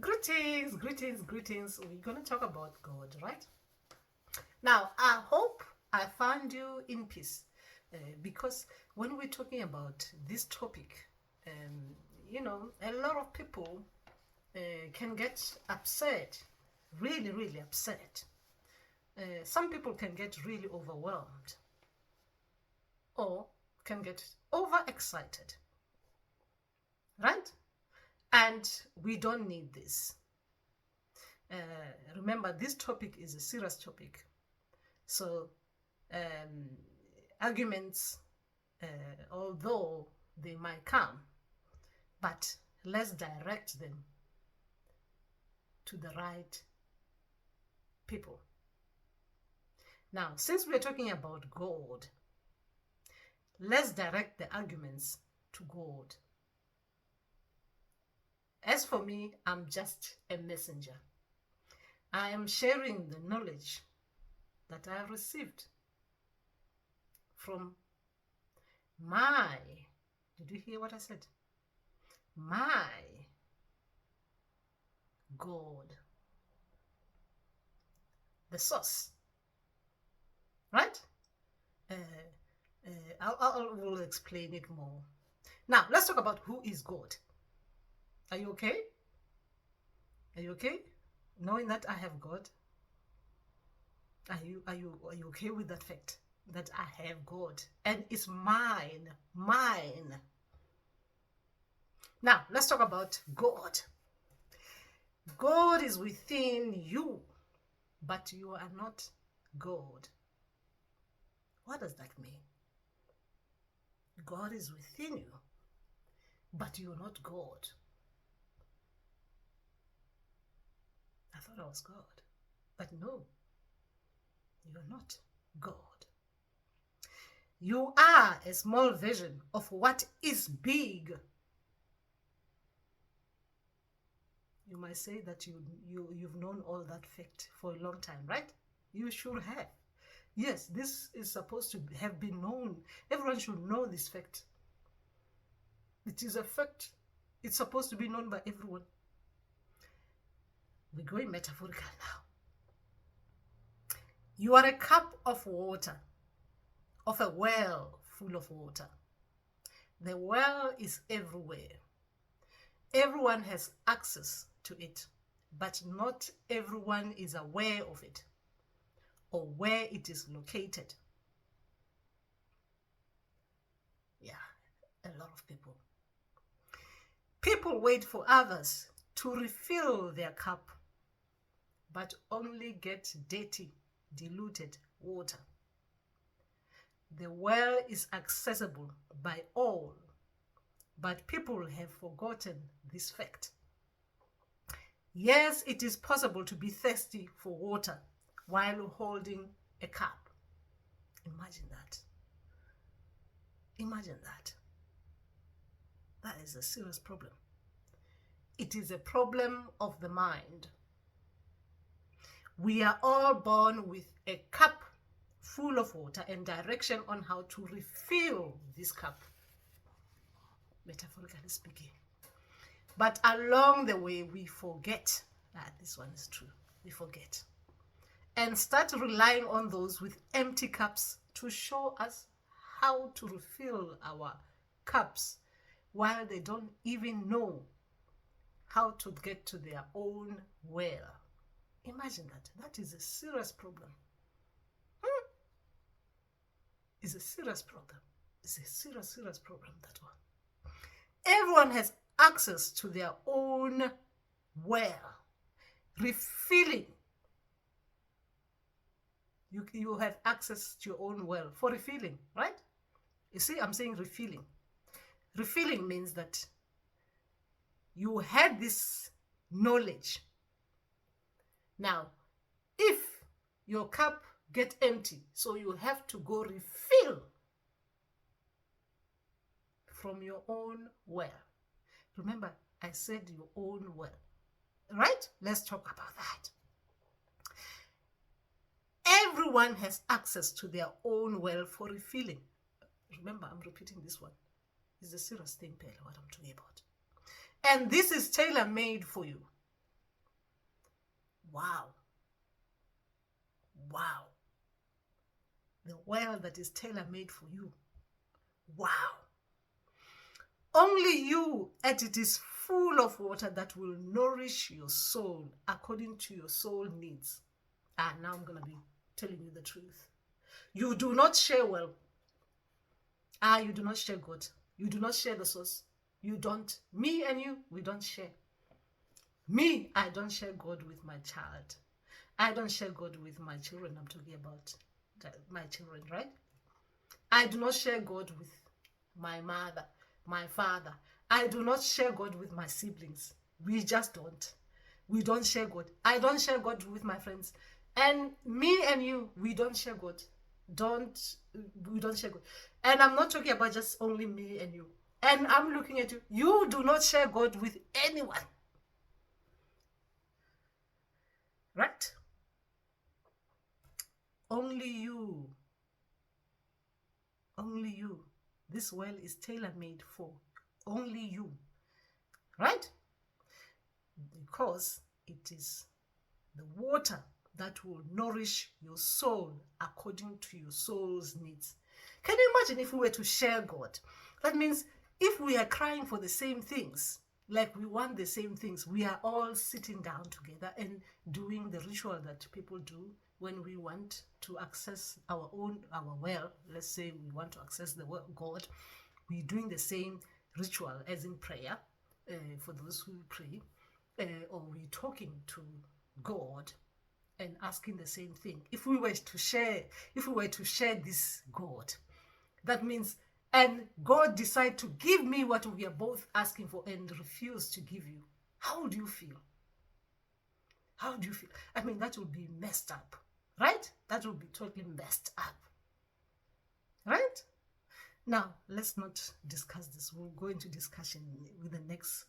Greetings, greetings, greetings. We're going to talk about God, right? Now, I hope I found you in peace because when we're talking about this topic, a lot of people can get upset, really, really upset. Some people can get really overwhelmed or can get overexcited, right? And we don't need this. Uh, Remember, this topic is a serious topic. So, um, arguments, although they might come, but let's direct them to the right people. Now, since we're talking about God, let's direct the arguments to God. As for me, I'm just a messenger. I am sharing the knowledge that I have received from my, did you hear what I said? My God, the source, right? I will explain it more. Now, let's talk about who is God. Are you okay? Are you okay? Knowing that I have God? Are you okay with that fact that I have God and it's mine? Now, let's talk about God. God is within you, but you are not God. What does that mean? God is within you, but you're not God. I thought I was God, but no, you're not God. You are a small version of what is big. You might say that you've known all that fact for a long time, right? You should have. Yes, this is supposed to have been known. Everyone should know this fact. It is a fact. It's supposed to be known by everyone. We're going metaphorical now. You are a cup of water, of a well full of water. The well is everywhere. Everyone has access to it, but not everyone is aware of it or where it is located. Yeah, a lot of people. People wait for others to refill their cup, but only get dirty, diluted water. The well is accessible by all, but people have forgotten this fact. Yes, it is possible to be thirsty for water while holding a cup. Imagine that. Imagine that. That is a serious problem. It is a problem of the mind. We are all born with a cup full of water and direction on how to refill this cup, metaphorically speaking. But along the way, we forget. This one is true. We forget. And start relying on those with empty cups to show us how to refill our cups while they don't even know how to get to their own well. Imagine that. That is a serious problem. It's a serious problem. It's a serious problem, that one. Everyone has access to their own well. Refilling. You have access to your own well for refilling, right? You see, I'm saying refilling. Refilling means that you had this knowledge. Now, if your cup get empty, so you have to go refill from your own well. Remember, I said your own well, right? Let's talk about that. Everyone has access to their own well for refilling. Remember, I'm repeating this one. It's a serious thing, Pele, what I'm talking about. And this is tailor-made for you. Wow. Wow. The well that is tailor-made for you. Wow. Only you, and it is full of water that will nourish your soul according to your soul needs. Now I'm going to be telling you the truth. You do not share well. You do not share God. You do not share the source. You don't. Me and you, we don't share. Me, I don't share God with my child. I don't share God with my children. I'm talking about my children, right? I do not share God with my mother, my father. I do not share God with my siblings. We just don't. We don't share God. I don't share God with my friends. And me and you, we don't share God. We don't share God. And I'm not talking about just only me and you. And I'm looking at you. You do not share God with anyone. Right? Only you. Only you. This well is tailor-made for only you. Right? Because it is the water that will nourish your soul according to your soul's needs. Can you imagine if we were to share God? That means if we are crying for the same things, like we want the same things, we are all sitting down together and doing the ritual that people do when we want to access our well. Let's say we want to access the God. We're doing the same ritual as in prayer for those who pray, or we're talking to God and asking the same thing. If we were to share this God, that means, and God decide to give me what we are both asking for and refuse to give you, how do you feel? How do you feel? I mean, that would be messed up, right? That would be totally messed up, right? Now, let's not discuss this. We'll go into discussion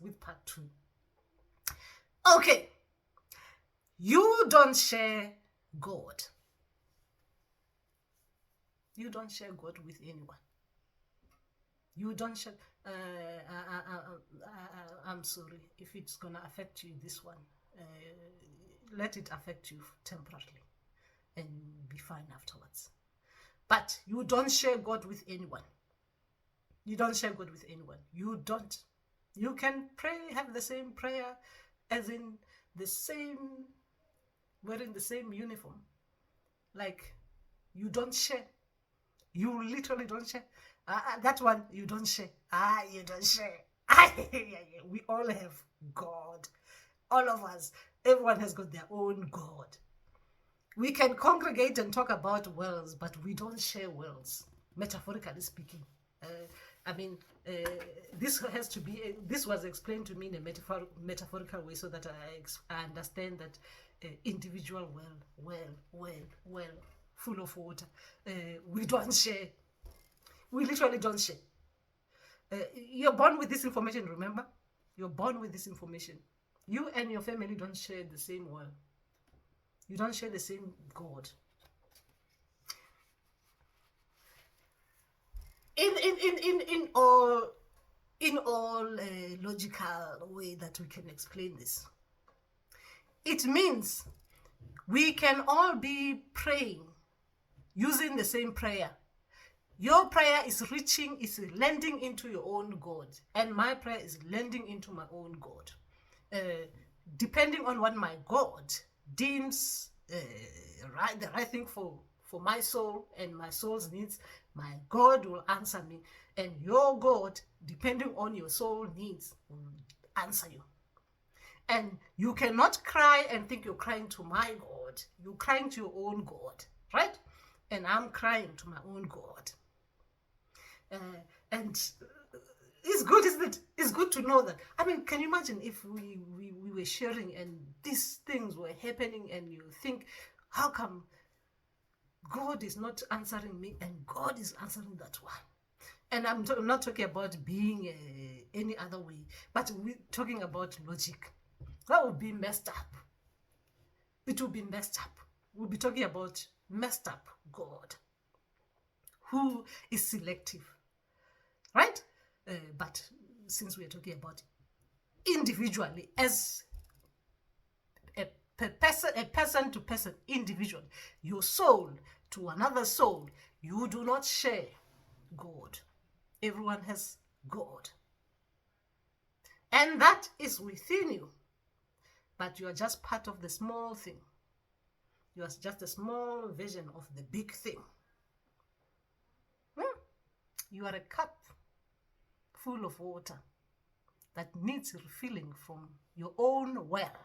with part 2. Okay. You don't share God. You don't share God with anyone. You don't share. I'm sorry if it's gonna affect you. This one, let it affect you temporarily, and be fine afterwards. But you don't share God with anyone. You don't share God with anyone. You don't. You can pray, have the same prayer, as in the same, wearing the same uniform. Like, you don't share. You literally don't share. That one, you don't share. You don't share. We all have God. All of us. Everyone has got their own God. We can congregate and talk about wells, but we don't share wells, metaphorically speaking. This has to be. This was explained to me in a metaphorical way, so that I understand that individual well, full of water. We don't share. We literally don't share. You're born with this information. Remember, you're born with this information. You and your family don't share the same well. You don't share the same God. In all logical way that we can explain this, it means we can all be praying using the same prayer. Your prayer is landing into your own God, and my prayer is landing into my own God. Depending on what my God deems the right thing for my soul and my soul's needs, my God will answer me, and your God, depending on your soul needs, will answer you. And you cannot cry and think you're crying to my God. You're crying to your own God, right? And I'm crying to my own God. And it's good, isn't it? It's good to know that. I mean, can you imagine if we were sharing and these things were happening, and you think, how come God is not answering me and God is answering that one? And I'm not talking about being any other way, but we're talking about logic. That would be messed up. It would be messed up. We'll be talking about messed up God, who is selective, right? But since we're talking about individually as a a person to person, individual, your soul to another soul. You do not share God. Everyone has God. And that is within you. But you are just part of the small thing. You are just a small version of the big thing. You are a cup full of water that needs refilling from your own well.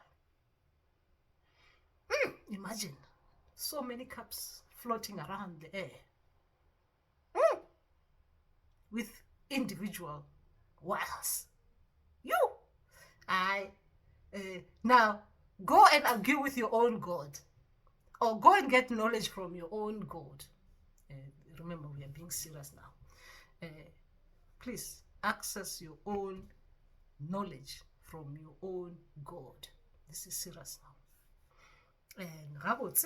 Imagine so many cups floating around the air with individual wells. Now go and argue with your own God, or go and get knowledge from your own God. Remember, we are being serious now. Please access your own knowledge from your own God. This is serious now. And Rabotse,